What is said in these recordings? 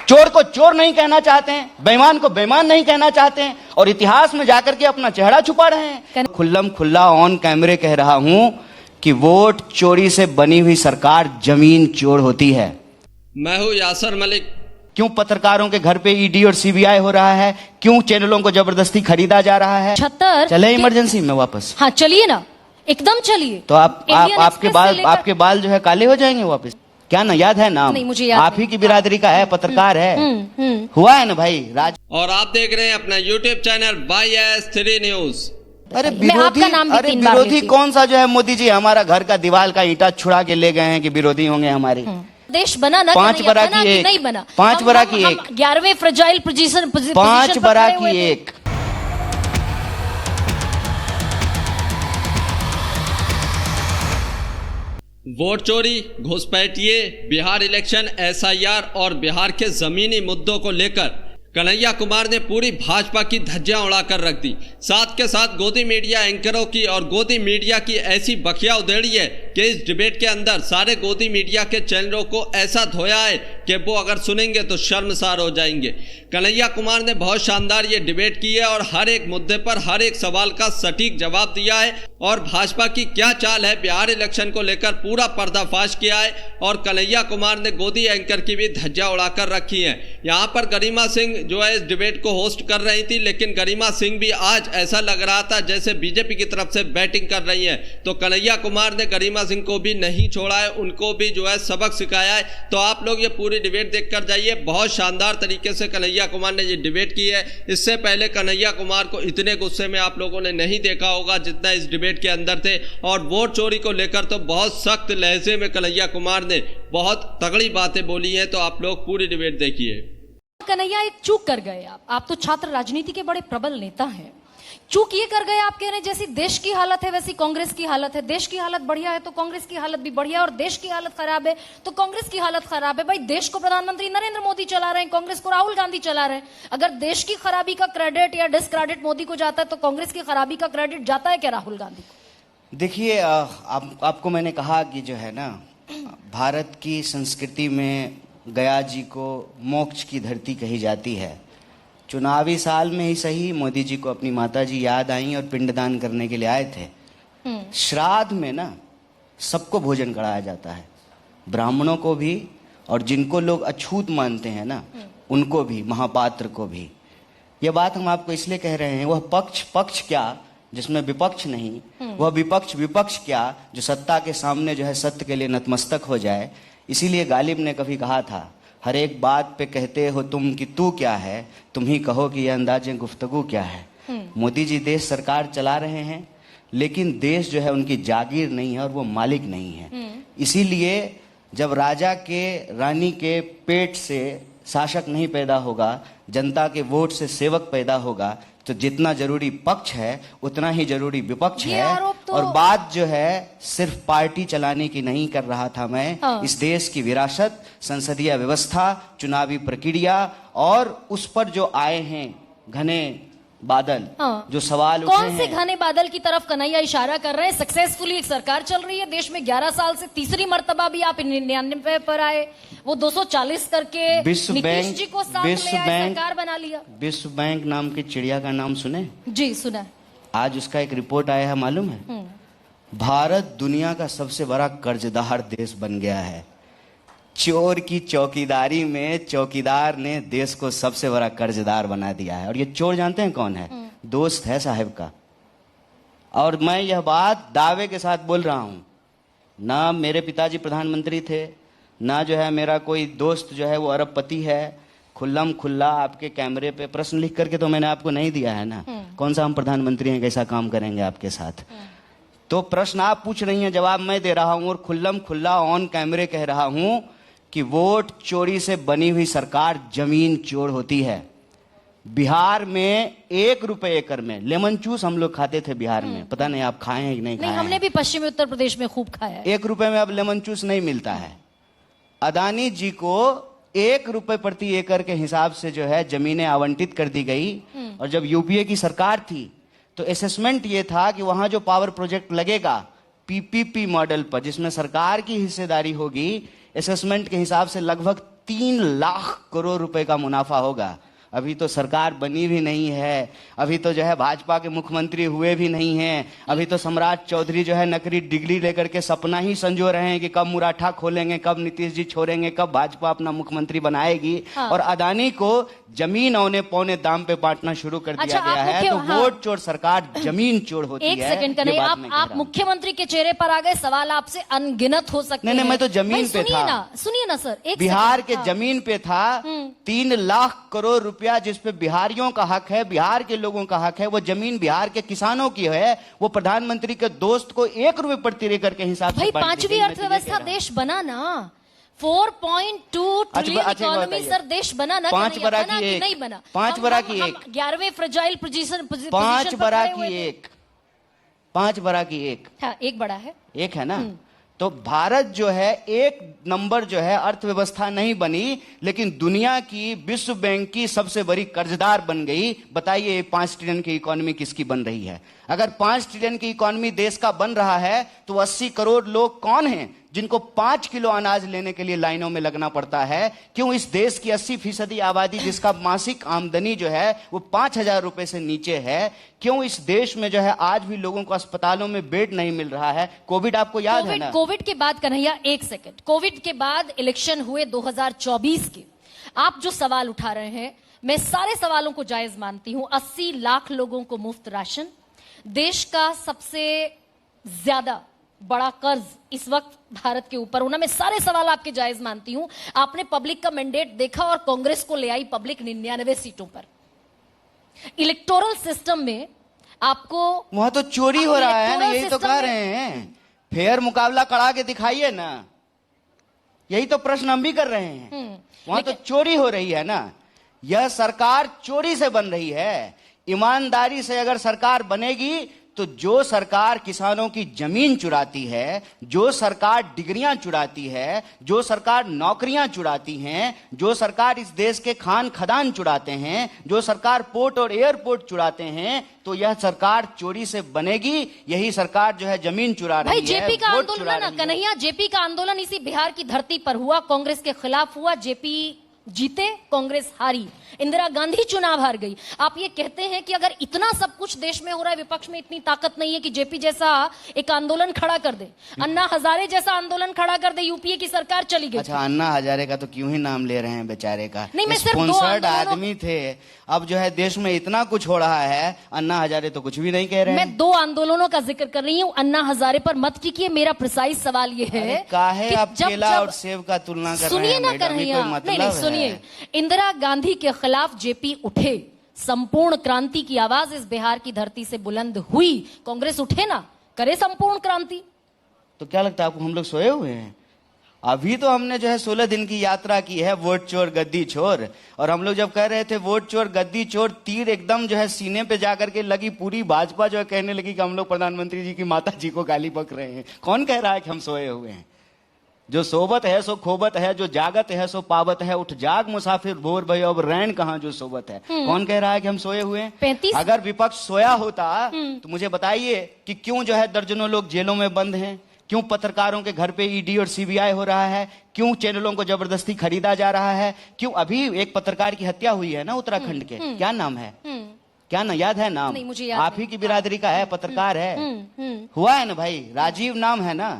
चोर को चोर नहीं कहना चाहते हैं, बेईमान को बेईमान नहीं कहना चाहते हैं, और इतिहास में जाकर के अपना चेहरा छुपा रहे हैं। खुल्लम खुल्ला ऑन कैमरे कह रहा हूं कि वोट चोरी से बनी हुई सरकार जमीन चोर होती है। मैं हूं यासर मलिक। क्यों पत्रकारों के घर पे ईडी और सीबीआई हो रहा है? क्यों चैनलों को जबरदस्ती खरीदा जा रहा है? चले इमरजेंसी में वापस। हाँ चलिए ना, एकदम चलिए। तो आपके बाल जो है काले हो जाएंगे वापस। क्या ना याद है नाम? नहीं, मुझे याद आप ही की बिरादरी का है, पत्रकार है। हुआ है ना भाई राज। और आप देख रहे हैं अपना यूट्यूब चैनल YS3 न्यूज। अरे विरोधी कौन सा जो है? मोदी जी हमारा घर का दीवार का ईंटा छुड़ा के ले गए हैं कि विरोधी होंगे हमारे। देश बना ना, 5 बरा की एक, नहीं बना 5 बरा की एक, 11वें फ्रजाइल पोजीशन 5 बरा की एक। वोट चोरी, घुसपैठिए, बिहार इलेक्शन, SIR और बिहार के जमीनी मुद्दों को लेकर कन्हैया कुमार ने पूरी भाजपा की धज्जियां उड़ाकर रख दी। साथ के साथ गोदी मीडिया एंकरों की और गोदी मीडिया की ऐसी बखिया उधेड़ी है कि इस डिबेट के अंदर सारे गोदी मीडिया के चैनलों को ऐसा धोया है कि वो अगर सुनेंगे तो शर्मसार हो जाएंगे। कन्हैया कुमार ने बहुत शानदार ये डिबेट की है और हर एक मुद्दे पर हर एक सवाल का सटीक जवाब दिया है और भाजपा की क्या चाल है बिहार इलेक्शन को लेकर पूरा पर्दाफाश किया है। और कन्हैया कुमार ने गोदी एंकर की भी धज्जियां उड़ाकर रखी हैं। यहाँ पर गरिमा सिंह जो है इस डिबेट को होस्ट कर रही थी, लेकिन गरिमा सिंह भी आज ऐसा लग रहा था जैसे बीजेपी की तरफ से बैटिंग कर रही है। तो कन्हैया कुमार ने गरिमा सिंह को भी नहीं छोड़ा है, उनको भी जो है सबक सिखाया है। तो आप लोग ये पूरी डिबेट देखकर जाइए। बहुत शानदार तरीके से कन्हैया कुमार ने ये डिबेट की है। इससे पहले कन्हैया कुमार को इतने गुस्से में आप लोगों ने नहीं देखा होगा जितना इस डिबेट के अंदर थे। और वोट चोरी को लेकर तो बहुत सख्त लहजे में कन्हैया कुमार ने बहुत तगड़ी बातें बोली हैं। तो आप लोग पूरी डिबेट देखिए। कन्हैया एक चूक कर गए आप तो छात्र राजनीति के बड़े प्रबल नेता हैं। चूक ये कर गए, आप कह रहे हैं जैसी देश की हालत है वैसी कांग्रेस की हालत है। देश की हालत बढ़िया है तो कांग्रेस की हालत भी बढ़िया है, और देश की हालत खराब है तो कांग्रेस की हालत खराब है। भाई देश को प्रधानमंत्री नरेंद्र मोदी चला रहे हैं, कांग्रेस को राहुल गांधी चला रहे हैं। अगर देश की खराबी का क्रेडिट या डिस्क्रेडिट मोदी को जाता है तो कांग्रेस की खराबी का क्रेडिट जाता है क्या राहुल गांधी को? देखिए आपको मैंने कहा कि जो है ना, भारत की संस्कृति में गया जी को मोक्ष की धरती कही जाती है। चुनावी साल में ही सही मोदी जी को अपनी माता जी याद आई और पिंडदान करने के लिए आए थे। श्राद्ध में ना सबको भोजन कराया जाता है, ब्राह्मणों को भी और जिनको लोग अछूत मानते हैं ना उनको भी, महापात्र को भी। यह बात हम आपको इसलिए कह रहे हैं, वह पक्ष क्या जिसमें विपक्ष नहीं, वह विपक्ष क्या जो सत्ता के सामने जो है सत्य के लिए नतमस्तक हो जाए। इसीलिए गालिब ने कभी कहा था, हर एक बात पे कहते हो तुम कि तू क्या है, तुम ही कहो कि यह अंदाजे गुफ्तगू क्या है। मोदी जी देश सरकार चला रहे हैं, लेकिन देश जो है उनकी जागीर नहीं है और वो मालिक नहीं है। इसीलिए जब राजा के रानी के पेट से शासक नहीं पैदा होगा, जनता के वोट से सेवक पैदा होगा, तो जितना जरूरी पक्ष है उतना ही जरूरी विपक्ष है। और बात जो है सिर्फ पार्टी चलाने की नहीं कर रहा था मैं, इस देश की विरासत, संसदीय व्यवस्था, चुनावी प्रक्रिया और उस पर जो आए हैं घने बादल, जो सवाल उठे हैं। कौन से घने बादल की तरफ कन्हैया इशारा कर रहे हैं? सक्सेसफुली एक सरकार चल रही है देश में 11 साल से, तीसरी मर्तबा भी आप 99 पर आए, वो 240 करके नीतीश जी को साथ ले आए, सरकार बना लिया। विश्व बैंक नाम की चिड़िया का नाम सुने? जी सुना। आज उसका एक रिपोर्ट आया है, मालूम है? भारत दुनिया का सबसे बड़ा कर्जदार देश बन गया है। चोर की चौकीदारी में चौकीदार ने देश को सबसे बड़ा कर्जदार बना दिया है। और ये चोर जानते हैं कौन है? दोस्त है साहब का। और मैं यह बात दावे के साथ बोल रहा हूं, ना मेरे पिताजी प्रधानमंत्री थे, ना जो है मेरा कोई दोस्त जो है वो अरबपति है। खुल्लम खुल्ला आपके कैमरे पे प्रश्न लिख करके तो मैंने आपको नहीं दिया है ना, कौन सा हम प्रधानमंत्री हैं, कैसा काम करेंगे आपके साथ। तो प्रश्न आप पूछ रही हैं, जवाब मैं दे रहा हूं और खुल्लम खुल्ला ऑन कैमरे कह रहा हूं कि वोट चोरी से बनी हुई सरकार जमीन चोर होती है। बिहार में 1 रुपए एकड़ में लेमन जूस हम लोग खाते थे बिहार में, पता नहीं आप खाए हैं कि नहीं खाए? हमने भी पश्चिमी उत्तर प्रदेश में खूब खाया है। 1 रुपए में अब लेमन जूस नहीं मिलता है। अदानी जी को 1 रुपए प्रति एकड़ के हिसाब से जो है जमीनें आवंटित कर दी गई। और जब यूपीए की सरकार थी तो असेसमेंट ये था कि वहां जो पावर प्रोजेक्ट लगेगा पीपीपी मॉडल पर, जिसमें सरकार की हिस्सेदारी होगी, असेसमेंट के हिसाब से लगभग 3 लाख करोड़ रुपए का मुनाफा होगा। अभी तो सरकार बनी भी नहीं है, अभी तो जो है भाजपा के मुख्यमंत्री हुए भी नहीं हैं, अभी तो सम्राट चौधरी जो है नकली डिग्री लेकर के सपना ही संजो रहे हैं कि कब मुराठा खोलेंगे, कब नीतीश जी छोड़ेंगे, कब भाजपा अपना मुख्यमंत्री बनाएगी। हाँ। और अदानी को जमीन औने पौने दाम पे बांटना शुरू कर दिया गया है। तो हाँ। वोट चोर सरकार जमीन चोर होती है। एक सेकंड कन्हैया, आप मुख्यमंत्री के चेहरे पर आ गए, सवाल आपसे अनगिनत हो सकते हैं। नहीं, मैं तो जमीन पे था। सुनिए ना सर, एक बिहार के जमीन पे था। 3 लाख करोड़ रुपया जिस पे बिहारियों का हक है, बिहार के लोगों का हक है, वो जमीन बिहार के किसानों की है। वो प्रधानमंत्री के दोस्त को 1 रुपए प्रति एकड़ के हिसाब से भाई 5वीं अर्थव्यवस्था देश बना ना, 4.2 ट्रिलियन इकोनॉमी सर देश बना ना। 5 बरा की एक, नहीं बना, 5 बरा की एक, 11वें फ्रजाइल पोजीशन 5 बरा की एक, 5 बरा की एक, हाँ, एक बड़ा है, एक है ना। तो भारत जो है 1 नंबर जो है अर्थव्यवस्था नहीं बनी, लेकिन दुनिया की विश्व बैंक की सबसे बड़ी कर्जदार बन गई। बताइए 5 ट्रिलियन की इकोनॉमी किसकी बन रही है? अगर 5 ट्रिलियन की इकोनॉमी देश का बन रहा है तो 80 करोड़ लोग कौन हैं जिनको 5 किलो अनाज लेने के लिए लाइनों में लगना पड़ता है? क्यों इस देश की 80% आबादी जिसका मासिक आमदनी जो है वो 5,000 रुपए से नीचे है, क्यों इस देश में जो है आज भी लोगों को अस्पतालों में बेड नहीं मिल रहा है? कोविड आपको याद है ना? कोविड के बाद कन्हैया, एक सेकंड, कोविड के बाद इलेक्शन हुए 2024 के। आप जो सवाल उठा रहे हैं, मैं सारे सवालों को जायज मानती हूं। 80 लाख लोगों को मुफ्त राशन, देश का सबसे ज्यादा बड़ा कर्ज इस वक्त भारत के ऊपर होना, मैं सारे सवाल आपके जायज मानती हूं। आपने पब्लिक का मैंडेट देखा और कांग्रेस को ले आई पब्लिक 99 सीटों पर। इलेक्टोरल सिस्टम में आपको वहां तो चोरी हो रहा है ना, यही तो कह रहे हैं। फेयर मुकाबला करा के दिखाइए ना, यही तो प्रश्न हम भी कर रहे हैं। वहां तो चोरी हो रही है ना। यह सरकार चोरी से बन रही है। ईमानदारी से अगर सरकार बनेगी तो जो सरकार किसानों की जमीन चुराती है, जो सरकार डिग्रियां चुराती है, जो सरकार नौकरियां चुराती हैं, जो सरकार इस देश के खान खदान चुराते हैं, जो सरकार पोर्ट और एयरपोर्ट चुराते हैं, तो यह सरकार चोरी से बनेगी। यही सरकार जो है जमीन चुरा रही है। भाई जेपी का आंदोलन ना कन्हैया, जेपी का आंदोलन इसी बिहार की धरती पर हुआ, कांग्रेस के खिलाफ हुआ। जेपी जीते, कांग्रेस हारी, इंदिरा गांधी चुनाव हार गई। आप ये कहते हैं कि अगर इतना सब कुछ देश में हो रहा है, विपक्ष में इतनी ताकत नहीं है कि जेपी जैसा एक आंदोलन खड़ा कर दे, अन्ना हजारे जैसा आंदोलन खड़ा कर दे, यूपीए की सरकार चली गई। अच्छा, अन्ना हजारे का तो क्यों ही नाम ले रहे हैं बेचारे का? नहीं, मैं सिर्फ 2 आदमी थे। अब जो है देश में इतना कुछ हो रहा है, अन्ना हजारे तो कुछ भी नहीं कह रहे हैं। मैं 2 आंदोलनों का जिक्र कर रही हूँ, अन्ना हजारे पर मत कीजिए। मेरा प्रिसाइज सवाल ये है काहे आप केला और सेब का तुलना कर रहे हैं? सुनिए ना कन्हैया, नहीं सुनिए। इंदिरा गांधी के खिलाफ जेपी उठे, संपूर्ण क्रांति की आवाज इस बिहार की धरती से बुलंद हुई। कांग्रेस उठे ना, करे संपूर्ण क्रांति। तो क्या लगता है आपको हम लोग सोए हुए हैं? अभी तो हमने जो है 16 दिन की यात्रा की है, वोट चोर गद्दी चोर। और हम लोग जब कह रहे थे वोट चोर गद्दी चोर, तीर एकदम जो है सीने पे जाकर के लगी। पूरी भाजपा जो है कहने लगी कि हम लोग प्रधानमंत्री जी की माता जी को गाली बक रहे हैं। कौन कह रहा है कि हम सोए हुए हैं? जो सोबत है सो खोबत है, जो जागत है सो पावत है। उठ जाग मुसाफिर भोर भई, अब रैन कहां जो सोबत है। कौन कह रहा है कि हम सोए हुए हैं? 35 अगर विपक्ष सोया होता तो मुझे बताइए कि क्यों जो है दर्जनों लोग जेलों में बंद हैं, क्यों पत्रकारों के घर पे ईडी और सीबीआई हो रहा है, क्यों चैनलों को जबरदस्ती खरीदा जा रहा है, क्यों अभी एक पत्रकार की हत्या हुई है ना उत्तराखंड के, क्या नाम है? क्या ना याद है नाम? नहीं, मुझे याद आप ही की बिरादरी का है, पत्रकार है। हुआ है ना भाई, राजीव नाम है ना,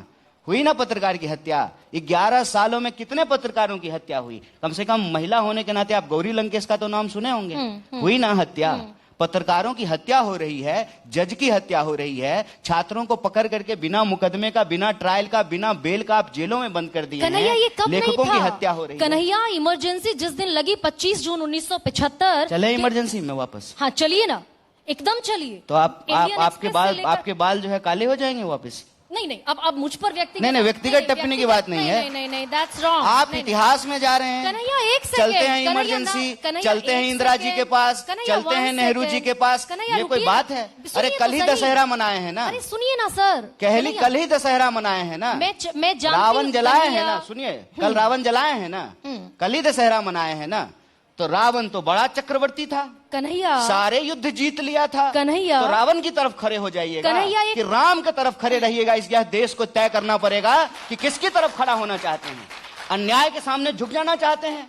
हुई ना पत्रकार की हत्या। 11 सालों में कितने पत्रकारों की हत्या हुई? कम से कम महिला होने के नाते आप गौरी लंकेश का तो नाम सुने होंगे। हुई ना हत्या? पत्रकारों की हत्या हो रही है, जज की हत्या हो रही है, छात्रों को पकड़ करके बिना मुकदमे का, बिना ट्रायल का, बिना बेल का आप जेलों में बंद कर दिए हैं। ये कब लेखकों नहीं था? की हत्या हो रही है। कन्हैया, इमरजेंसी जिस दिन लगी 25 जून 1975। चले इमरजेंसी में वापस? हाँ चलिए ना, एकदम चलिए। तो आपके बाल जो है काले हो जाएंगे वापस? नहीं, अब मुझ पर व्यक्तिगत टिप्पणी की बात नहीं है। नहीं, दैट्स रॉन्ग। आप इतिहास में जा रहे हैं। कन्हैया एक सेकंड, चलते हैं इमरजेंसी, चलते हैं इंदिरा जी के पास, चलते हैं नेहरू जी के पास। ये कोई बात है? अरे कल ही दशहरा मनाए हैं ना। अरे सुनिए ना सर, कल ही दशहरा मनाए हैं ना। मैं रावण जलाए हैं ना। सुनिए, कल रावण जलाए हैं ना, कल ही दशहरा मनाए हैं ना। तो रावण तो बड़ा चक्रवर्ती था कन्हैया, सारे युद्ध जीत लिया था कन्हैया। तो रावण की तरफ खड़े हो जाइएगा कन्हैया, कि राम की तरफ खड़े रहिएगा। इस देश को तय करना पड़ेगा कि किसकी तरफ खड़ा होना चाहते हैं। अन्याय के सामने झुक जाना चाहते हैं,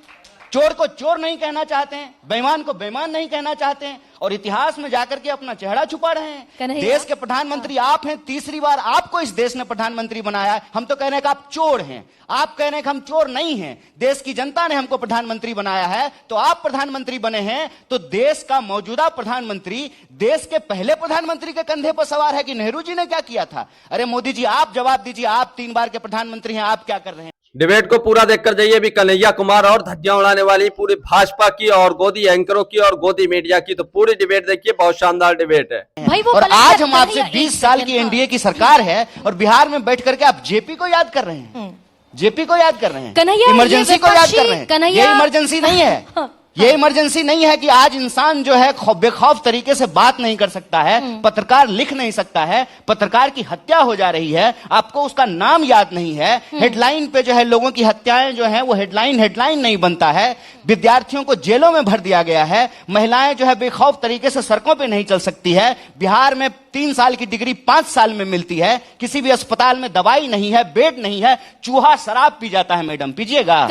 चोर को चोर नहीं कहना चाहते हैं, बेईमान को बेईमान नहीं कहना चाहते हैं, और इतिहास में जाकर के अपना चेहरा छुपा रहे हैं। देश के प्रधानमंत्री आप हैं, तीसरी बार आपको इस देश ने प्रधानमंत्री बनाया है। हम तो कह रहे हैं कि आप चोर हैं, आप कह रहे हैं कि हम चोर नहीं हैं। देश की जनता ने हमको प्रधानमंत्री बनाया है, तो आप प्रधानमंत्री बने हैं, तो देश का मौजूदा प्रधानमंत्री देश के पहले प्रधानमंत्री के कंधे पर सवार है कि नेहरू जी ने क्या किया था? अरे मोदी जी, आप जवाब दीजिए, आप 3 बार के प्रधानमंत्री हैं, आप क्या कर रहे हैं? डिबेट को पूरा देखकर जाइए भी कन्हैया कुमार और धज्जियां उड़ाने वाली पूरी भाजपा की और गोदी एंकरों की और गोदी मीडिया की। तो पूरी डिबेट देखिए, बहुत शानदार डिबेट है भाई। वो और आज हम आपसे 20 साल की एनडीए की सरकार है और बिहार में बैठ करके आप जेपी को याद कर रहे हैं, जेपी को याद कर रहे हैं, इमरजेंसी को याद कर रहे हैं। ये इमरजेंसी नहीं है, ये इमरजेंसी नहीं है कि आज इंसान जो है बेखौफ तरीके से बात नहीं कर सकता है, पत्रकार लिख नहीं सकता है, पत्रकार की हत्या हो जा रही है, आपको उसका नाम याद नहीं है, हेडलाइन पे जो है लोगों की हत्याएं जो है वो हेडलाइन नहीं बनता है, विद्यार्थियों को जेलों में भर दिया गया है, महिलाएं जो है बेखौफ तरीके से सड़कों पे नहीं चल सकती है, बिहार में 3 साल की डिग्री 5 साल में मिलती है, किसी भी अस्पताल में दवाई नहीं है, बेड नहीं है, चूहा शराब पी जाता है। मैडम पीजिएगा,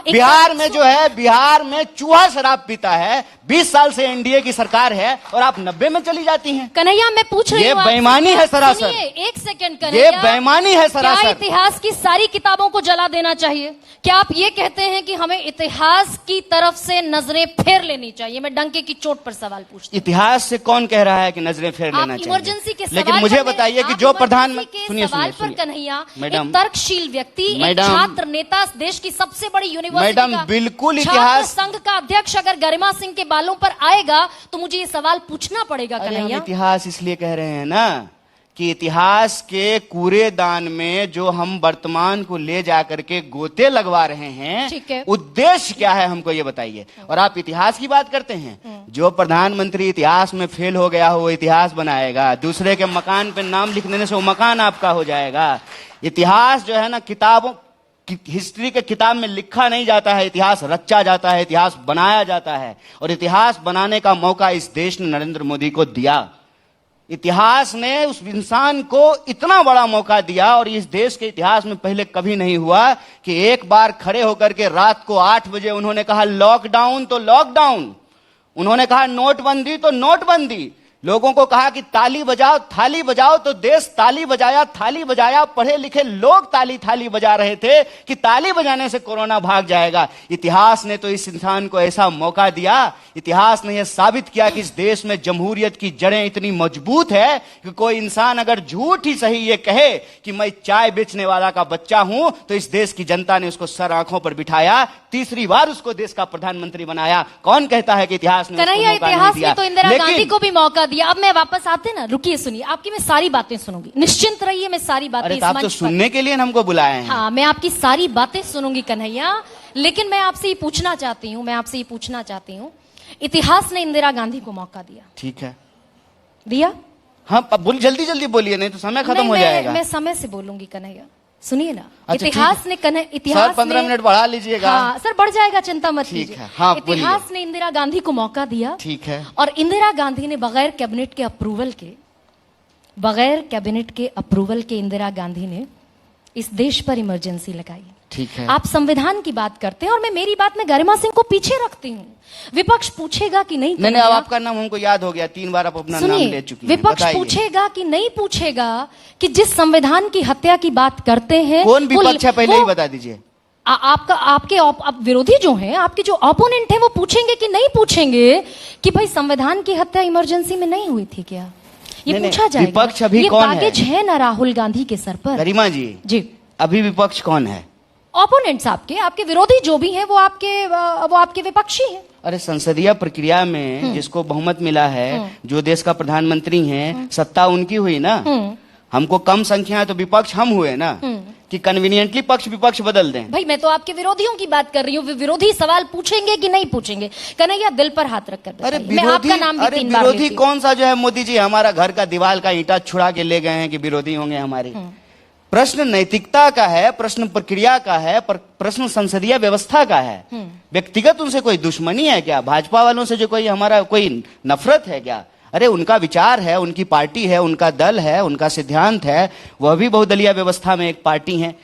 बिहार में जो है, बिहार में चूहा शराब पीता है। 20 साल से एनडीए की सरकार है और आप 90 में चली जाती हैं। कन्हैया, मैं पूछ रही हूं, ये बेईमानी है सरासर, एक सेकंड कन्हैया, ये बेईमानी है सरासर। क्या इतिहास की सारी किताबों को जला देना चाहिए? क्या आप ये कहते हैं कि हमें इतिहास की तरफ से नजरें फेर लेनी चाहिए? मैं डंके की चोट पर सवाल पूछती हूं। इतिहास से कौन कह रहा है कि नजरें फेर लेना चाहिए? इमरजेंसी के लेकिन मुझे बताइए कि जो प्रधानमंत्री, सुनिए कन्हैया, एक तर्कशील व्यक्ति, एक छात्र नेता, देश की सबसे बड़ी यूनिवर्सिटी मैडम, बिल्कुल इतिहास संघ का अध्यक्ष अगर गरिमा सिंह के बालों पर आएगा तो मुझे ये सवाल पूछना पड़ेगा। कन्हैया, इतिहास इसलिए कह रहे हैं ना कि इतिहास के कूड़ेदान में जो हम वर्तमान को ले जाकर के गोते लगवा रहे हैं, उद्देश्य क्या है हमको ये बताइए। और आप इतिहास की बात करते हैं, जो प्रधानमंत्री इतिहास में फेल हो गया हो वो इतिहास बनाएगा, दूसरे के मकान पे नाम लिख देने से वो मकान आपका हो जाएगा। इतिहास जो है ना, किताबों हिस्ट्री के किताब में लिखा नहीं जाता है, इतिहास रचा जाता है, इतिहास बनाया जाता है। और इतिहास बनाने का मौका इस देश ने नरेंद्र मोदी को दिया। इतिहास ने उस इंसान को इतना बड़ा मौका दिया, और इस देश के इतिहास में पहले कभी नहीं हुआ कि एक बार खड़े होकर के रात को 8 बजे उन्होंने कहा लॉकडाउन तो लॉकडाउन, उन्होंने कहा नोटबंदी तो नोटबंदी, लोगों को कहा कि ताली बजाओ थाली बजाओ, तो देश ताली बजाया थाली बजाया, पढ़े लिखे लोग ताली थाली बजा रहे थे कि ताली बजाने से कोरोना भाग जाएगा। इतिहास ने तो इस इंसान को ऐसा मौका दिया, इतिहास ने यह साबित किया कि इस देश में जमहूरियत की जड़ें इतनी मजबूत है कि कोई इंसान अगर झूठ ही सही ये कहे कि मैं चाय बेचने वाला का बच्चा हूं, तो इस देश की जनता ने उसको सर आंखों पर बिठाया, तीसरी बार उसको देश का प्रधानमंत्री बनाया। कौन कहता है कि इतिहास ने उसको मौका नहीं दिया? तो इंदिरा गांधी को भी मौका दिया। अब मैं वापस आते ना, रुकिए, सुनिए, आपकी मैं सारी बातें सुनूंगी, निश्चिंत रहिए, मैं सारी बातें आप तो सुनने के लिए हमको बुलाए हैं। हाँ, मैं आपकी सारी बातें सुनूंगी कन्हैया, लेकिन मैं आपसे ये पूछना चाहती हूँ, इतिहास ने इंदिरा गांधी को मौका दिया, ठीक है, दिया? हाँ, जल्दी जल्दी बोलिए, नहीं तो समय खत्म हो जाएगा। मैं समय से बोलूंगी कन्हैया, सुनिए ना। अच्छा, इतिहास ने इतिहास 15 मिनट बढ़ा लीजिएगा। हाँ सर, बढ़ जाएगा, चिंता मत कीजिए। हाँ, इतिहास ने इंदिरा गांधी को मौका दिया, ठीक है, और इंदिरा गांधी ने बगैर कैबिनेट के अप्रूवल के इंदिरा गांधी ने इस देश पर इमरजेंसी लगाई, ठीक है। आप संविधान की बात करते हैं और मैं मेरी बात में गरिमा सिंह को पीछे रखती हूँ। विपक्ष पूछेगा कि नहीं? नहीं, अब आपका नाम हमको याद हो गया, 3 बार आप अपना नाम ले चुकी हैं। विपक्ष पूछेगा कि नहीं पूछेगा कि जिस संविधान की हत्या की बात करते हैं, कौन विपक्ष है पहले ही बता दीजिए। आपके विरोधी जो हैं, आपके जो ओपोनेंट हैं, वो पूछेंगे कि नहीं पूछेंगे कि भाई संविधान की हत्या इमरजेंसी में नहीं हुई थी क्या? ये पूछा जाएगा। विपक्ष अभी कौन है? बैगेज है ना राहुल गांधी के सर पर। गरिमा जी, अभी विपक्ष कौन है? ओपोनेंट्स आपके विरोधी जो भी हैं वो आपके विपक्षी हैं। अरे संसदीय प्रक्रिया में जिसको बहुमत मिला है, जो देश का प्रधानमंत्री है, सत्ता उनकी हुई ना। हमको कम संख्या है तो विपक्ष हम हुए ना, कि कन्वीनियंटली पक्ष विपक्ष बदल दें। भाई, मैं तो आपके विरोधियों की बात कर रही हूँ। विरोधी सवाल पूछेंगे कि नहीं पूछेंगे? कन्हैया, दिल पर हाथ रखकर बताइए। मैं आपका नाम भी 3 बार विरोधी कौन सा जो है? मोदी जी हमारा घर का दीवार का ईंटा छुड़ा के ले गए हैं कि विरोधी होंगे हमारे? प्रश्न नैतिकता का है, प्रश्न प्रक्रिया का है, प्रश्न संसदीय व्यवस्था का है। व्यक्तिगत उनसे कोई दुश्मनी है क्या? भाजपा वालों से जो हमारा कोई नफरत है क्या? अरे उनका विचार है, उनकी पार्टी है, उनका दल है, उनका सिद्धांत है, वह भी बहुदलीय व्यवस्था में एक पार्टी है।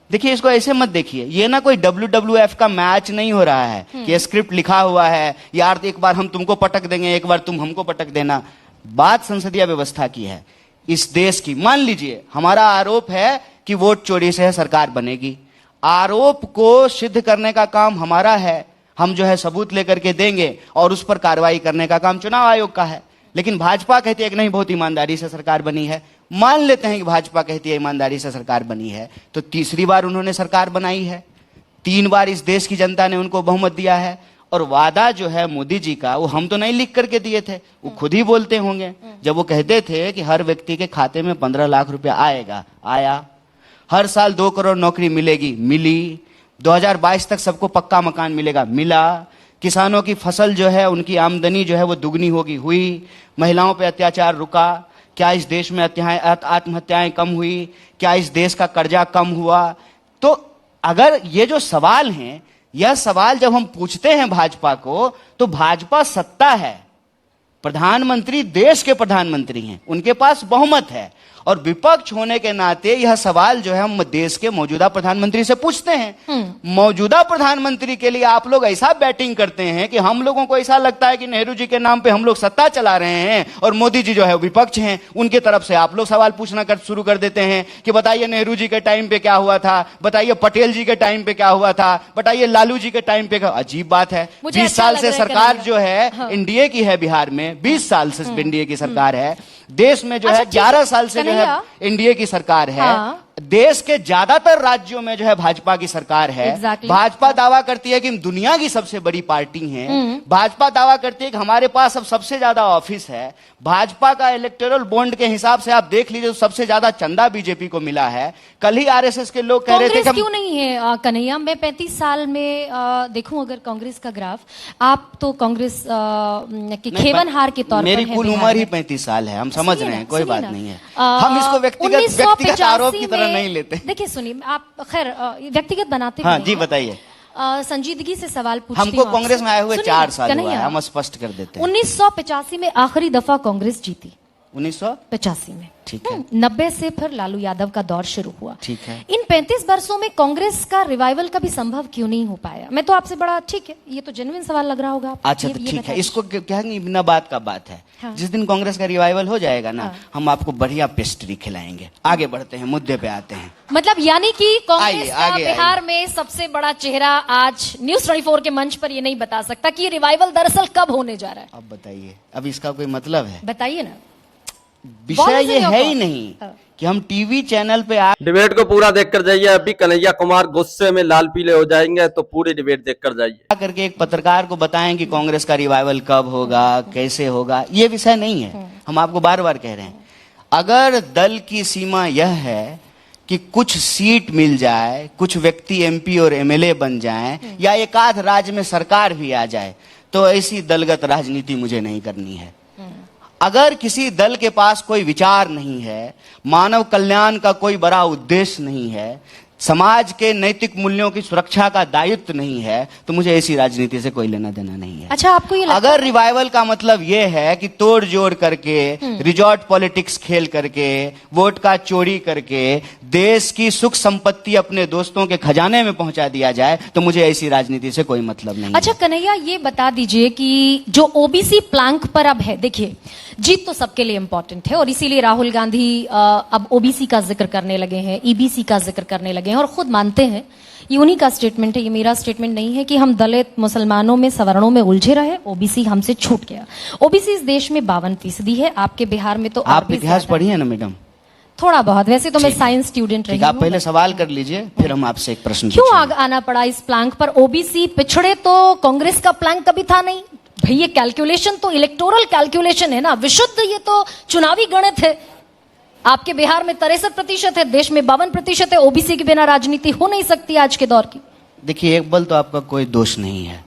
देखिए, इसको ऐसे मत देखिए, ये ना कोई WWF का मैच नहीं हो रहा है कि ये स्क्रिप्ट लिखा हुआ है, यार एक बार हम तुमको पटक देंगे, एक बार तुम हमको पटक देना। बात संसदीय व्यवस्था की है, इस देश की। मान लीजिए हमारा आरोप है कि वोट चोरी से सरकार बनेगी, आरोप को सिद्ध करने का काम हमारा है, हम जो है सबूत लेकर के देंगे और उस पर कार्रवाई करने का काम चुनाव आयोग का है। लेकिन भाजपा कहती है कि नहीं, बहुत ईमानदारी से सरकार बनी है। मान लेते हैं कि भाजपा कहती है ईमानदारी से सरकार बनी है, तो तीसरी बार उन्होंने सरकार बनाई है, 3 बार इस देश की जनता ने उनको बहुमत दिया है। और वादा जो है मोदी जी का, वो हम तो नहीं लिख करके दिए थे, वो खुद ही बोलते होंगे जब वो कहते थे कि हर व्यक्ति के खाते में 15 लाख रुपया आएगा, आया। हर साल 2 करोड़ नौकरी मिलेगी, मिली। 2022 तक सबको पक्का मकान मिलेगा, मिला। किसानों की फसल जो है, उनकी आमदनी जो है वो दुगनी होगी, हुई। महिलाओं पे अत्याचार रुका। क्या इस देश में आत्महत्याएं कम हुई? क्या इस देश का कर्जा कम हुआ? तो अगर ये जो सवाल हैं, यह सवाल जब हम पूछते हैं भाजपा को, तो भाजपा सत्ता है, प्रधानमंत्री देश के प्रधानमंत्री हैं, उनके पास बहुमत है, और विपक्ष होने के नाते यह सवाल जो है हम देश के मौजूदा प्रधानमंत्री से पूछते हैं। मौजूदा प्रधानमंत्री के लिए आप लोग ऐसा बैटिंग करते हैं कि हम लोगों को ऐसा लगता है कि नेहरू जी के नाम पे हम लोग सत्ता चला रहे हैं और मोदी जी जो है विपक्ष हैं, उनके तरफ से आप लोग सवाल पूछना शुरू कर देते हैं कि बताइए नेहरू जी के टाइम पे क्या हुआ था, बताइए पटेल जी के टाइम पे क्या हुआ था, बताइए लालू जी के टाइम पे क्या। अजीब बात है, 20 साल से सरकार जो है एनडीए की है बिहार में, 20 साल से एनडीए की सरकार है। देश में जो है 11 साल से जो है एनडीए की सरकार है। देश के ज्यादातर राज्यों में जो है भाजपा की सरकार है। भाजपा दावा करती है कि हम दुनिया की सबसे बड़ी पार्टी हैं। भाजपा दावा करती है कि हमारे पास अब सबसे ज्यादा ऑफिस है। भाजपा का इलेक्टोरल बॉन्ड के हिसाब से आप देख लीजिए, तो सबसे ज्यादा चंदा बीजेपी को मिला है। कल ही आरएसएस के लोग कह रहे थे कि क्यों नहीं है कन्हैया? मैं 35 साल में देखूं अगर कांग्रेस का ग्राफ, आप तो कांग्रेस की खेवनहार के तौर पर मेरी कुल उम्र ही 35 साल है, हम समझ रहे हैं, कोई बात नहीं है। हम इसको व्यक्तिगत आरोप की तरह नहीं लेते। देखिए सुनिए, आप खैर व्यक्तिगत बनाते हाँ जी, बताइए। संजीदगी से सवाल पूछती हूं। हमको कांग्रेस में आए हुए 4 साल हुआ है, हम स्पष्ट कर देते हैं। 1985 में आखिरी दफा कांग्रेस जीती, 1985 में। ठीक है। 90 से फिर लालू यादव का दौर शुरू हुआ। ठीक है। इन 35 वर्षों में कांग्रेस का रिवाइवल कभी संभव क्यों नहीं हो पाया? मैं तो आपसे बड़ा, ठीक है, ये तो जेन्युइन सवाल लग रहा होगा आपको। अच्छा, तो ठीक है, इसको क्या बिना बात का बात है। हाँ। जिस दिन कांग्रेस का रिवाइवल हो जाएगा ना, हाँ, हम आपको बढ़िया पेस्ट्री खिलाएंगे। आगे बढ़ते हैं, मुद्दे पे आते हैं। मतलब यानी कि कांग्रेस का बिहार में सबसे बड़ा चेहरा आज न्यूज 24 के मंच पर ये नहीं बता सकता कि रिवाइवल दरअसल कब होने जा रहा है। अब बताइए, अब इसका कोई मतलब है? बताइए ना। विषय ये है ही नहीं कि हम टीवी चैनल पे डिबेट को पूरा देखकर जाइए। अभी कन्हैया कुमार गुस्से में लाल पीले हो जाएंगे, तो पूरी डिबेट देखकर जाइए। करके एक पत्रकार को बताएं कि कांग्रेस का रिवाइवल कब होगा, कैसे होगा, ये विषय नहीं है। हम आपको बार बार कह रहे हैं, अगर दल की सीमा यह है कि कुछ सीट मिल जाए, कुछ व्यक्ति एमपी और एमएलए बन जाएं, या एक आध राज्य में सरकार भी आ जाए, तो ऐसी दलगत राजनीति मुझे नहीं करनी है। अगर किसी दल के पास कोई विचार नहीं है, मानव कल्याण का कोई बड़ा उद्देश्य नहीं है, समाज के नैतिक मूल्यों की सुरक्षा का दायित्व नहीं है, तो मुझे ऐसी राजनीति से कोई लेना देना नहीं है। अच्छा, आपको ये अगर रिवाइवल का मतलब ये है कि तोड़ जोड़ करके, रिजॉर्ट पॉलिटिक्स खेल करके, वोट का चोरी करके देश की सुख संपत्ति अपने दोस्तों के खजाने में पहुंचा दिया जाए, तो मुझे ऐसी राजनीति से कोई मतलब नहीं। अच्छा कन्हैया, ये बता दीजिए कि जो ओबीसी प्लैंक पर अब है, देखिए जीत तो सबके लिए इंपॉर्टेंट है और इसीलिए राहुल गांधी अब ओबीसी का जिक्र करने लगे हैं, ईबीसी का जिक्र करने लगे हैं और खुद मानते हैं, ये उन्हीं का स्टेटमेंट है, ये मेरा स्टेटमेंट नहीं है, कि हम दलित मुसलमानों में सवर्णों में उलझे रहे, ओबीसी हमसे छूट गया। ओबीसी इस देश में 52% है, आपके बिहार में तो आप इतिहास पढ़ी है ना मैडम? थोड़ा बहुत, वैसे तो मैं साइंस स्टूडेंट रही हूं। आप पहले सवाल कर लीजिए, फिर हम आपसे एक प्रश्न क्यों आना पड़ा इस प्लैंक पर? ओबीसी पिछड़े तो कांग्रेस का प्लैंक कभी था नहीं भाई। ये कैलकुलेशन तो इलेक्टोरल कैलकुलेशन है ना, विशुद्ध, ये तो चुनावी गणित है। आपके बिहार में 63% है, देश में 52% है। ओबीसी के बिना राजनीति हो नहीं सकती आज के दौर की। देखिए, एक बल तो आपका कोई दोष नहीं है।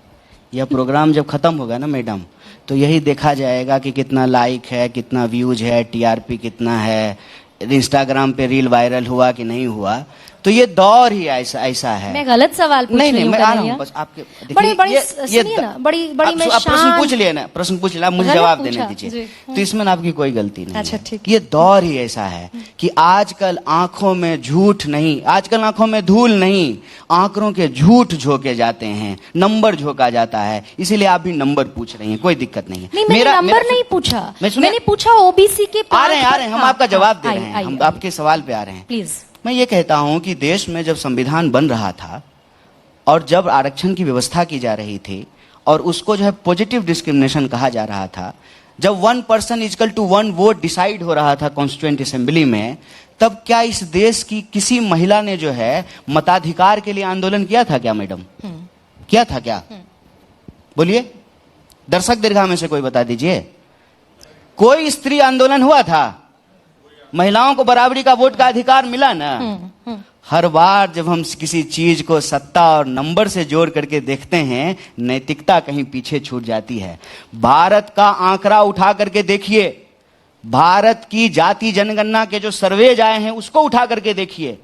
यह प्रोग्राम जब खत्म होगा ना मैडम, तो यही देखा जाएगा कि कितना लाइक है, कितना व्यूज है, टीआरपी कितना है, इंस्टाग्राम पे रील वायरल हुआ कि नहीं हुआ। तो ये दौर ही ऐसा है। मैं गलत सवाल पूछ नहीं रही हूँ मैं आ रहा कन्हैया। हूँ बस आपके देखिए, बड़ी बड़ी ये सुनिए ना, बड़ी बड़ी मैं आप प्रश्न शांत- पूछ लिए ना, प्रश्न पूछ लिया, मुझे गलत जवाब पूछा, देने दीजिए। जी। तो इसमें ना आपकी कोई गलती नहीं अच्छा, है। ठीक। ये दौर ही ऐसा है कि आजकल आंखों में झूठ नहीं, आजकल आंखों में धूल नहीं, आंकड़ों के झूठ झोंके जाते हैं, नंबर झोंका जाता है, इसीलिए आप भी नंबर पूछ रही हैं, कोई दिक्कत नहीं है। नहीं, मैंने नंबर नहीं पूछा, मैंने पूछा ओबीसी के आ रहे हैं, हम आपका जवाब दे रहे हैं, आइए, हम आपके सवाल पे आ रहे हैं। प्लीज। मैं ये कहता हूं कि देश में जब संविधान बन रहा था और जब आरक्षण की व्यवस्था की जा रही थी और उसको जो है पॉजिटिव डिस्क्रिमिनेशन कहा जा रहा था, जब 1 person equal to 1 vote decide हो रहा था कॉन्स्टिट्यूएंट असेंबली में, तब क्या इस देश की किसी महिला ने जो है मताधिकार के लिए आंदोलन किया था क्या मैडम? किया था क्या? बोलिए, दर्शक दीर्घा में से कोई बता दीजिए। कोई स्त्री आंदोलन हुआ था? महिलाओं को बराबरी का वोट का अधिकार मिला ना? हर बार जब हम किसी चीज को सत्ता और नंबर से जोड़ करके देखते हैं, नैतिकता कहीं पीछे छूट जाती है। भारत का आंकड़ा उठा करके देखिए, भारत की जाति जनगणना के जो सर्वेज आए हैं उसको उठा करके देखिए,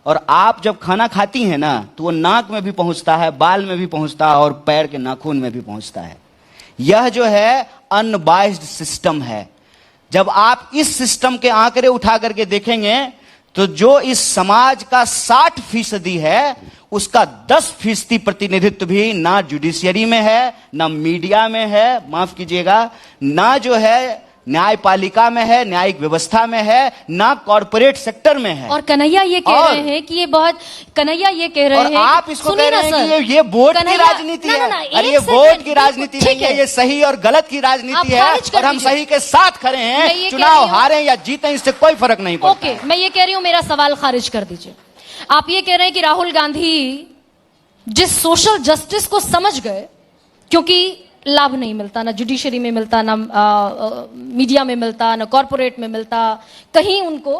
और आप जब खाना खाती हैं ना तो वो नाक में भी पहुंचता है, बाल में भी पहुंचता है और पैर के नाखून में भी पहुंचता है। यह जो है अनबाइस्ड सिस्टम है। जब आप इस सिस्टम के आंकड़े उठा करके देखेंगे तो जो इस समाज का 60% है, उसका 10% प्रतिनिधित्व भी ना जुडिशियरी में है, ना मीडिया में है, माफ कीजिएगा, ना जो है न्यायपालिका में है, न्यायिक व्यवस्था में है, ना कॉर्पोरेट सेक्टर में है। और कन्हैया ये कह रहे हैं कि ये बहुत, कन्हैया ये कह रहे और हैं, आप इसको कह रहे हैं कि ये वोट की राजनीति है। अरे ये वोट की राजनीति नहीं है, ये सही और गलत की राजनीति है, और हम सही के साथ खड़े हैं। चुनाव हारे या जीते इससे कोई फर्क नहीं पड़ता। ओके, मैं ये कह रही हूं, मेरा सवाल खारिज कर दीजिए। आप ये कह रहे हैं कि राहुल गांधी जिस सोशल जस्टिस को समझ गए, क्योंकि लाभ नहीं मिलता, ना जुडिशरी में मिलता, ना मीडिया में मिलता, ना कॉर्पोरेट में मिलता, कहीं उनको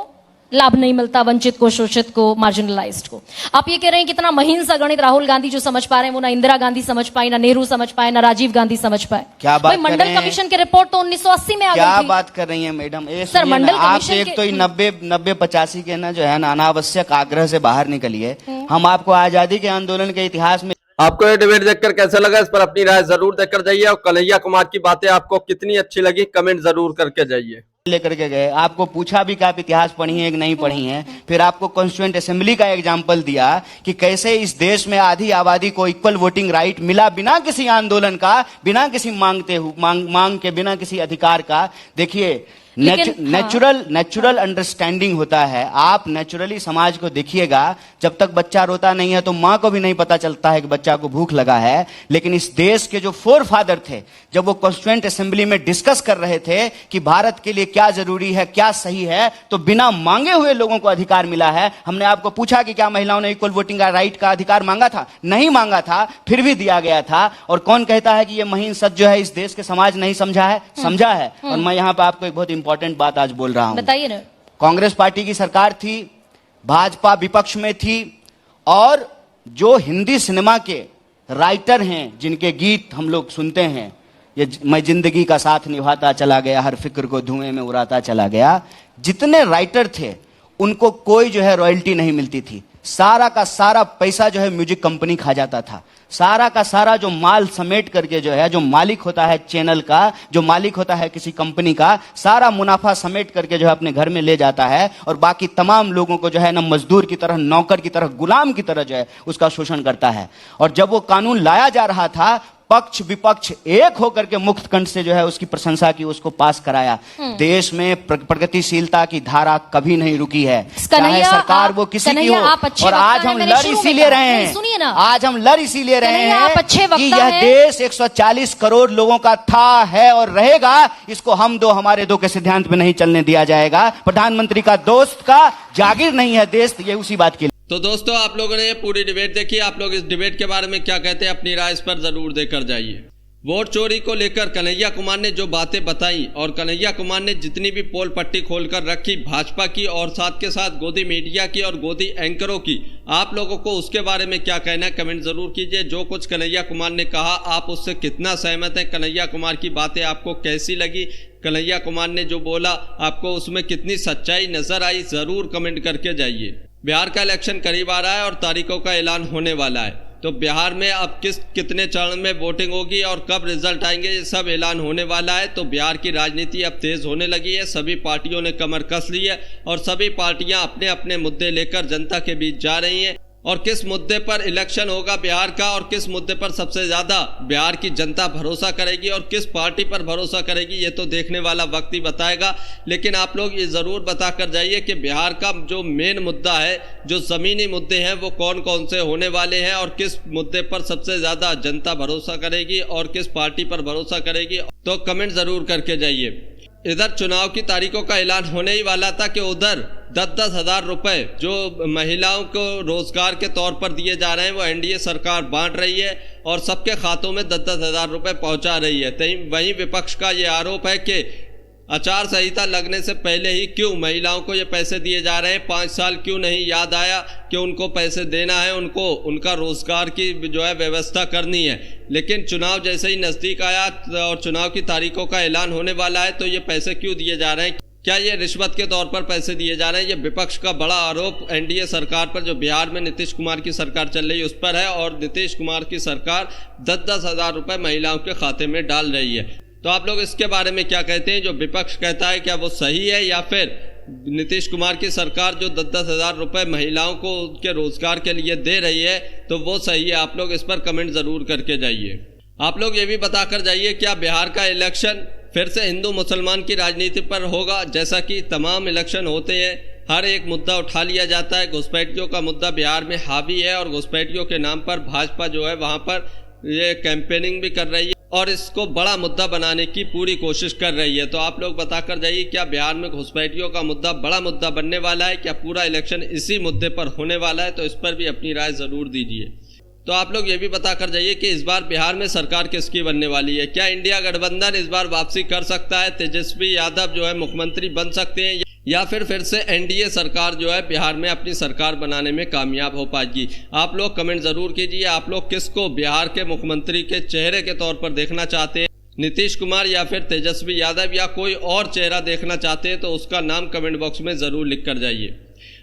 लाभ नहीं मिलता, वंचित को, शोषित को, मार्जिनलाइज्ड को। आप ये कह रहे हैं कितना महीन सा गणित राहुल गांधी जो समझ पा रहे हैं वो ना इंदिरा गांधी समझ पाई, ना नेहरू समझ पाए, ना राजीव गांधी समझ पाए। क्या बात कर रहे मंडल हैं? कमीशन की रिपोर्ट तो 1980 में आ गई थी। क्या बात कर रही हैं मैडम? सर, मंडल आप कमीशन एक तो 90-85 के ना जो है ना अनावश्यक आग्रह से बाहर निकलिए। हम आपको आजादी के आंदोलन के इतिहास में आपको ये डिबेट देखकर कैसा लगा, इस पर अपनी राय जरूर देकर जाइए, और कन्हैया कुमार की बातें आपको कितनी अच्छी लगी कमेंट जरूर करके जाइए। लेकर के गए, आपको पूछा भी कि आप इतिहास पढ़ी है कि नहीं पढ़ी है, फिर आपको कॉन्स्टिट्यूएंट असेंबली का एग्जाम्पल दिया कि कैसे इस देश में आधी आबादी को इक्वल वोटिंग राइट मिला बिना किसी आंदोलन का, बिना किसी मांग के, बिना किसी अधिकार का। देखिए, नेचुरल अंडरस्टैंडिंग होता है। आप नेचुरली समाज को देखिएगा, जब तक बच्चा रोता नहीं है तो माँ को भी नहीं पता चलता है कि बच्चा को भूख लगा है। लेकिन इस देश के जो फोरफादर थे, जब वो कॉन्स्टिट्यूएंट असेंबली में डिस्कस कर रहे थे कि भारत के लिए क्या जरूरी है, क्या सही है, तो बिना मांगे हुए लोगों को अधिकार मिला है। हमने आपको पूछा कि क्या महिलाओं ने इक्वल वोटिंग का राइट का अधिकार मांगा था? नहीं मांगा था, फिर भी दिया गया था। और कौन कहता है कि ये महीन सच जो है इस देश के समाज नहीं समझा है? समझा है। और मैं यहाँ पे आपको एक बहुत इंपॉर्टेंट बात आज बोल रहा हूं। बताइए ना। कांग्रेस पार्टी की सरकार थी, भाजपा विपक्ष में थी, और जो हिंदी सिनेमा के राइटर हैं, जिनके गीत हम लोग सुनते हैं, ये मैं जिंदगी का साथ निभाता चला गया, हर फिक्र को धुएं में उड़ाता चला गया, जितने राइटर थे उनको कोई जो है रॉयल्टी नहीं मिलती थी। सारा का सारा पैसा जो है म्यूजिक कंपनी खा जाता था। सारा का सारा जो माल समेट करके जो है, जो मालिक होता है चैनल का, जो मालिक होता है किसी कंपनी का, सारा मुनाफा समेट करके जो है अपने घर में ले जाता है, और बाकी तमाम लोगों को जो है ना मजदूर की तरह, नौकर की तरह, गुलाम की तरह जो है उसका शोषण करता है। और जब वो कानून लाया जा रहा था, पक्ष विपक्ष एक होकर के मुक्त कंठ से जो है उसकी प्रशंसा की, उसको पास कराया। देश में प्रगतिशीलता की धारा कभी नहीं रुकी है, चाहे सरकार वो किसी की हो। और आज हम लड़ इसीलिए रहे हैं, आज हम लड़ इसीलिए रहे हैं कि यह देश 140 करोड़ लोगों का था, है और रहेगा। इसको हम दो हमारे दो के सिद्धांत में नहीं चलने दिया जाएगा। प्रधानमंत्री का दोस्त का जागीर नहीं है देश, ये उसी बात के लिए। तो दोस्तों, आप लोगों ने ये पूरी डिबेट देखी। आप लोग इस डिबेट के बारे में क्या कहते हैं, अपनी राय इस पर जरूर देकर जाइए। वोट चोरी को लेकर कन्हैया कुमार ने जो बातें बताई, और कन्हैया कुमार ने जितनी भी पोल पट्टी खोलकर रखी भाजपा की, और साथ के साथ गोदी मीडिया की और गोदी एंकरों की, आप लोगों को उसके बारे में क्या कहना है कमेंट जरूर कीजिए। जो कुछ कन्हैया कुमार ने कहा, आप उससे कितना सहमत हैं? कन्हैया कुमार की बातें आपको कैसी लगी? कन्हैया कुमार ने जो बोला, आपको उसमें कितनी सच्चाई नजर आई? जरूर कमेंट करके जाइए। बिहार का इलेक्शन करीब आ रहा है और तारीखों का ऐलान होने वाला है। तो बिहार में अब कितने चरण में वोटिंग होगी और कब रिजल्ट आएंगे, ये सब ऐलान होने वाला है। तो बिहार की राजनीति अब तेज होने लगी है। सभी पार्टियों ने कमर कस ली है और सभी पार्टियां अपने अपने मुद्दे लेकर जनता के बीच जा रही हैं। और किस मुद्दे पर इलेक्शन होगा बिहार का और किस मुद्दे पर सबसे ज़्यादा बिहार की जनता भरोसा करेगी और किस पार्टी पर भरोसा करेगी, ये तो देखने वाला वक्त ही बताएगा। लेकिन आप लोग ये ज़रूर बता कर जाइए कि बिहार का जो मेन मुद्दा है, जो ज़मीनी मुद्दे हैं, वो कौन कौन से होने वाले हैं और किस मुद्दे पर सबसे ज़्यादा जनता भरोसा करेगी और किस पार्टी पर भरोसा करेगी। तो कमेंट ज़रूर करके जाइए। इधर चुनाव की तारीखों का ऐलान होने ही वाला था कि उधर 10-10 हज़ार रुपये जो महिलाओं को रोजगार के तौर पर दिए जा रहे हैं वो एनडीए सरकार बांट रही है और सबके खातों में 10-10 हज़ार रुपये पहुंचा रही है। वहीं विपक्ष का ये आरोप है कि आचार संहिता लगने से पहले ही क्यों महिलाओं को ये पैसे दिए जा रहे हैं, 5 साल क्यों नहीं याद आया कि उनको पैसे देना है, उनको उनका रोजगार की जो है व्यवस्था करनी है। लेकिन चुनाव जैसे ही नज़दीक आया और चुनाव की तारीखों का ऐलान होने वाला है तो ये पैसे क्यों दिए जा रहे हैं, क्या ये रिश्वत के तौर पर पैसे दिए जा रहे हैं। ये विपक्ष का बड़ा आरोप एनडीए सरकार पर, जो बिहार में नीतीश कुमार की सरकार चल रही है, उस पर है। और नीतीश कुमार की सरकार 10-10 हज़ार रुपये महिलाओं के खाते में डाल रही है। तो आप लोग इसके बारे में क्या कहते हैं? जो विपक्ष कहता है क्या वो सही है, या फिर नीतीश कुमार की सरकार जो 10-10 हज़ार रुपये महिलाओं को उनके रोजगार के लिए दे रही है तो वो सही है? आप लोग इस पर कमेंट ज़रूर करके जाइए। आप लोग ये भी बता कर जाइए क्या बिहार का इलेक्शन फिर से हिंदू मुसलमान की राजनीति पर होगा? जैसा कि तमाम इलेक्शन होते हैं, हर एक मुद्दा उठा लिया जाता है। घुसपैठियों का मुद्दा बिहार में हावी है और घुसपैठियों के नाम पर भाजपा जो है वहाँ पर ये कैंपेनिंग भी कर रही है और इसको बड़ा मुद्दा बनाने की पूरी कोशिश कर रही है। तो आप लोग बताकर जाइए क्या बिहार में घुसपैठियों का मुद्दा बड़ा मुद्दा बनने वाला है, क्या पूरा इलेक्शन इसी मुद्दे पर होने वाला है? तो इस पर भी अपनी राय ज़रूर दीजिए। तो आप लोग ये भी बता कर जाइए कि इस बार बिहार में सरकार किसकी बनने वाली है। क्या इंडिया गठबंधन इस बार वापसी कर सकता है, तेजस्वी यादव जो है मुख्यमंत्री बन सकते हैं, या फिर से एनडीए सरकार जो है बिहार में अपनी सरकार बनाने में कामयाब हो पाएगी? आप लोग कमेंट ज़रूर कीजिए। आप लोग किसको बिहार के मुख्यमंत्री के चेहरे के तौर पर देखना चाहते हैं, नीतीश कुमार या फिर तेजस्वी यादव, या कोई और चेहरा देखना चाहते हैं? तो उसका नाम कमेंट बॉक्स में ज़रूर लिख कर जाइए।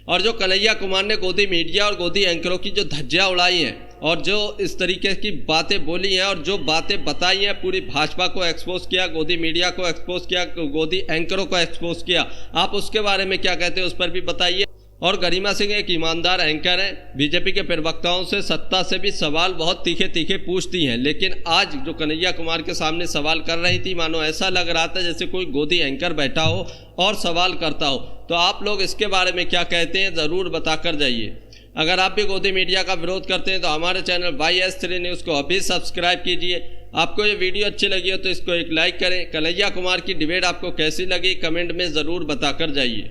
और जो कन्हैया कुमार ने गोदी मीडिया और गोदी एंकरों की जो धज्जियां उड़ाई हैं और जो इस तरीके की बातें बोली हैं और जो बातें बताई हैं, पूरी भाजपा को एक्सपोज किया, गोदी मीडिया को एक्सपोज किया, गोदी एंकरों को एक्सपोज किया, आप उसके बारे में क्या कहते हैं उस पर भी बताइए। और गरिमा सिंह एक ईमानदार एंकर हैं, बीजेपी के प्रवक्ताओं से, सत्ता से भी सवाल बहुत तीखे तीखे पूछती हैं, लेकिन आज जो कन्हैया कुमार के सामने सवाल कर रही थी, मानो ऐसा लग रहा था जैसे कोई गोदी एंकर बैठा हो और सवाल करता हो। तो आप लोग इसके बारे में क्या कहते हैं ज़रूर बताकर जाइए। अगर आप भी गोदी मीडिया का विरोध करते हैं तो हमारे चैनल YS3 न्यूज़ को अभी सब्सक्राइब कीजिए। आपको ये वीडियो अच्छी लगी हो तो इसको एक लाइक करें। कन्हैया कुमार की डिबेट आपको कैसी लगी कमेंट में ज़रूर बताकर जाइए।